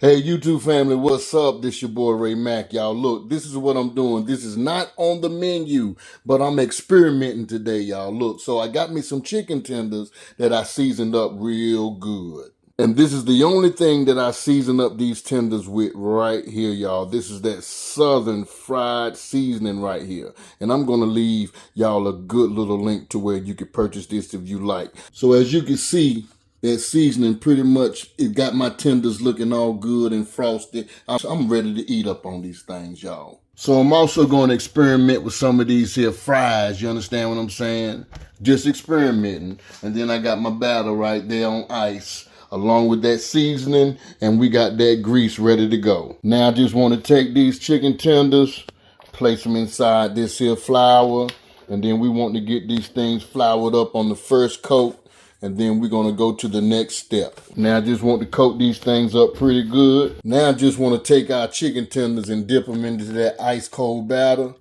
Hey, YouTube family, what's up? This your boy Ray Mack, y'all. Look, this is what I'm doing. This is not on the menu, but I'm experimenting today, y'all. Look, so I got me some chicken tenders that I seasoned up real good. And this is the only thing that I season up these tenders with right here, y'all. This is that southern fried seasoning right here. And I'm going to leave y'all a good little link to where you can purchase this if you like. So as you can see, that seasoning pretty much, it got my tenders looking all good and frosty. I'm ready to eat up on these things, y'all. So I'm also going to experiment with some of these here fries. You understand what I'm saying? Just experimenting. And then I got my batter right there on ice, along with that seasoning, and we got that grease ready to go. Now I just want to take these chicken tenders, place them inside this here flour, and then we want to get these things floured up on the first coat. And then we're going to go to the next step. Now I just want to coat these things up pretty good. Now I just want to take our chicken tenders and dip them into that ice cold batter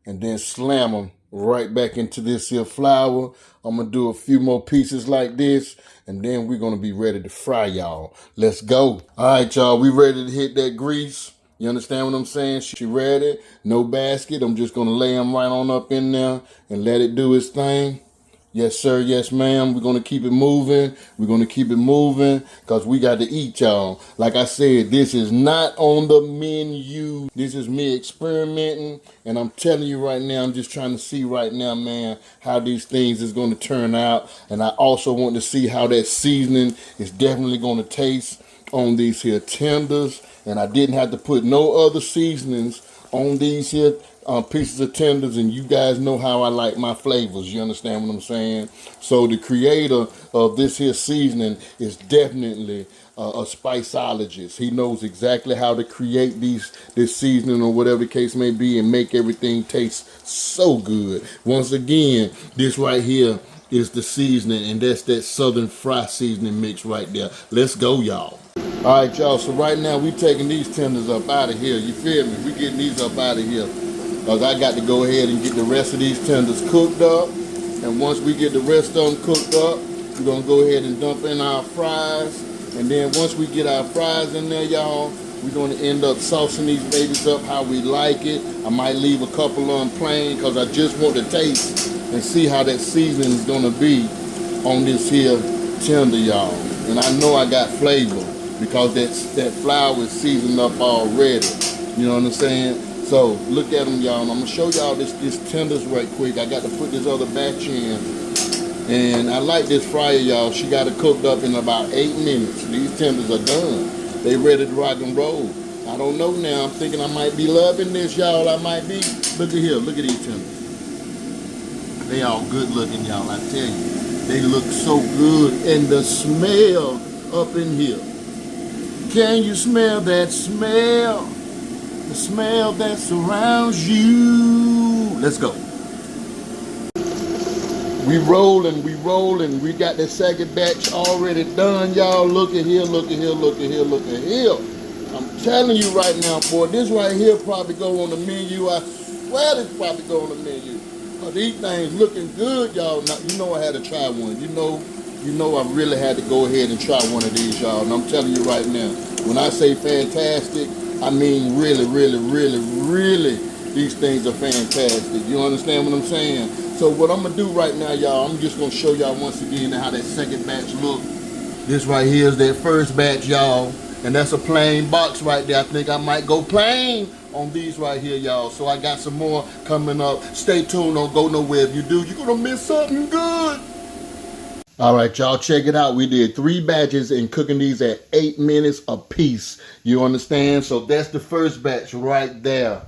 and then slam them right back into this here flour. I'm going to do a few more pieces like this, and then we're going to be ready to fry, y'all. Let's go. All right, y'all, we ready to hit that grease. You understand what I'm saying? She ready, no basket. I'm just going to lay them right on up in there and let it do its thing. Yes, sir. Yes, ma'am. We're going to keep it moving. We're going to keep it moving because we got to eat, y'all. Like I said, this is not on the menu. This is me experimenting. And I'm telling you right now, I'm just trying to see right now, man, how these things is going to turn out. And I also want to see how that seasoning is definitely going to taste on these here tenders. And I didn't have to put no other seasonings on these here pieces of tenders, and you guys know how I like my flavors. You understand what I'm saying? So the creator of this here seasoning is definitely a spiceologist. He knows exactly how to create this seasoning or whatever the case may be and make everything taste so good. Once again, this right here is the seasoning, and that's that southern fry seasoning mix right there. Let's go, y'all. All right, y'all, so right now we taking these tenders up out of here. You feel me? We getting these up out of here because I got to go ahead and get the rest of these tenders cooked up. And once we get the rest of them cooked up, we're going to go ahead and dump in our fries. And then once we get our fries in there, y'all, we're going to end up saucing these babies up how we like it. I might leave a couple of them plain because I just want to taste and see how that seasoning is going to be on this here tender, y'all. And I know I got flavor because that flour is seasoned up already. You know what I'm saying? So look at them, y'all. I'm gonna show y'all this tenders right quick. I got to put this other batch in. And I like this fryer, y'all. She got it cooked up in about 8 minutes. These tenders are done. They ready to rock and roll. I don't know now. I'm thinking I might be loving this, y'all. I might be. Look at here. Look at these tenders. They all good looking, y'all. I tell you. They look so good. And the smell up in here. Can you smell that smell? The smell that surrounds you. Let's go. We rolling. We got the second batch already done, y'all. Look at here, look at here, look at here, look at here. I'm telling you right now, boy, this right here probably go on the menu. I swear this probably go on the menu. These things looking good, y'all. Now, you know I had to try one. You know I really had to go ahead and try one of these, y'all. And I'm telling you right now, when I say fantastic, I mean really, really, really, really, these things are fantastic. You understand what I'm saying? So what I'm going to do right now, y'all, I'm just going to show y'all once again how that second batch look. This right here is that first batch, y'all. And that's a plain box right there. I think I might go plain on these right here, y'all. So I got some more coming up. Stay tuned, don't go nowhere. If you do, you're going to miss something good. All right, y'all, check it out. We did 3 batches and cooking these at 8 minutes a piece. You understand? So that's the first batch right there.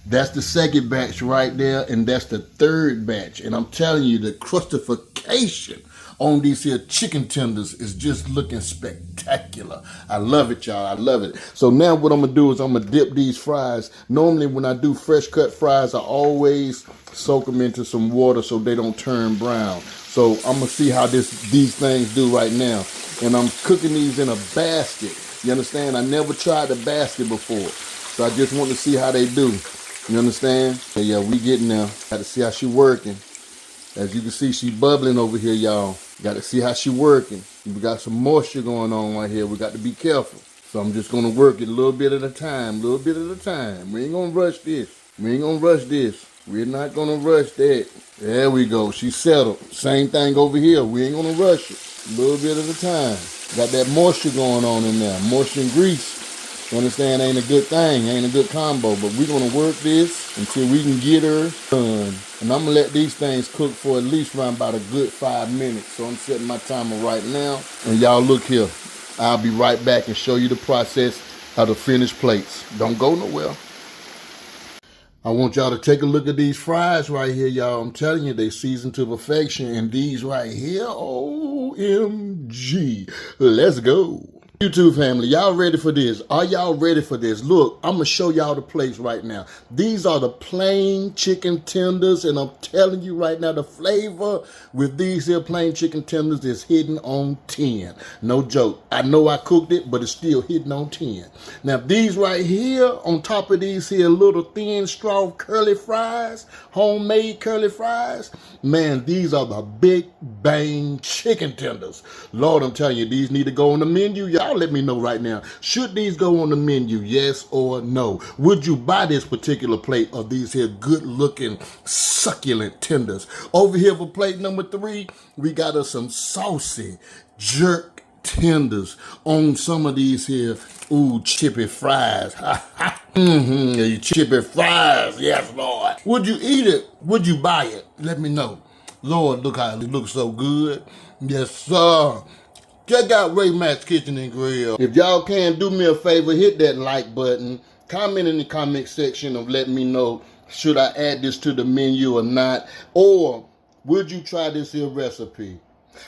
That's the second batch right there. And that's the third batch. And I'm telling you, the crustification on these here chicken tenders is just looking spectacular. I love it, y'all. I love it. So now what I'm going to do is I'm going to dip these fries. Normally when I do fresh cut fries, I always soak them into some water so they don't turn brown. So I'm going to see how these things do right now. And I'm cooking these in a basket. You understand? I never tried the basket before. So I just want to see how they do. You understand? So yeah, we getting there. Got to see how she working. As you can see, she bubbling over here, y'all. Got to see how she working. We got some moisture going on right here. We got to be careful. So I'm just gonna work it a little bit at a time, a little bit at a time. We ain't gonna rush this. We ain't gonna rush this. We're not gonna rush that. There we go. She settled. Same thing over here. We ain't gonna rush it. A little bit at a time. Got that moisture going on in there. Moisture and grease. You understand, ain't a good thing, ain't a good combo, but we're gonna work this until we can get her done. And I'm gonna let these things cook for at least around about a good 5 minutes. So I'm setting my timer right now. And y'all look here. I'll be right back and show you the process of the finished plates. Don't go nowhere. I want y'all to take a look at these fries right here, y'all. I'm telling you, they seasoned to perfection. And these right here, OMG. Let's go. YouTube family, y'all ready for this? Are y'all ready for this? Look, I'm gonna show y'all the plates right now. These are the plain chicken tenders, and I'm telling you right now, the flavor with these here plain chicken tenders is hidden on 10. No joke. I know I cooked it, but it's still hidden on 10. Now, these right here, on top of these here little thin straw curly fries, homemade curly fries, man, these are the big bang chicken tenders. Lord, I'm telling you, these need to go on the menu. Y'all let me know right now. Should these go on the menu, yes or no? Would you buy this particular plate of these here good looking succulent tenders? Over here for plate number 3, we got us some saucy jerk tenders on some of these here, chippy fries. Chippy fries, yes, Lord. Would you eat it? Would you buy it? Let me know. Lord, look how it looks so good. Yes, sir. Check out Ray Mack's Kitchen and Grill. If y'all can, do me a favor, hit that like button. Comment in the comment section of letting me know, should I add this to the menu or not? Or would you try this here recipe?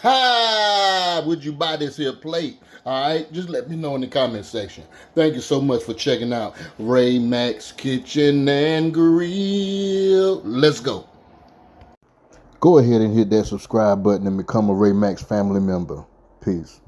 Would you buy this here plate? All right, just let me know in the comment section. Thank you so much for checking out Ray Mack's Kitchen and Grill. Let's go. Go ahead and hit that subscribe button and become a Ray Mack's family member. Peace.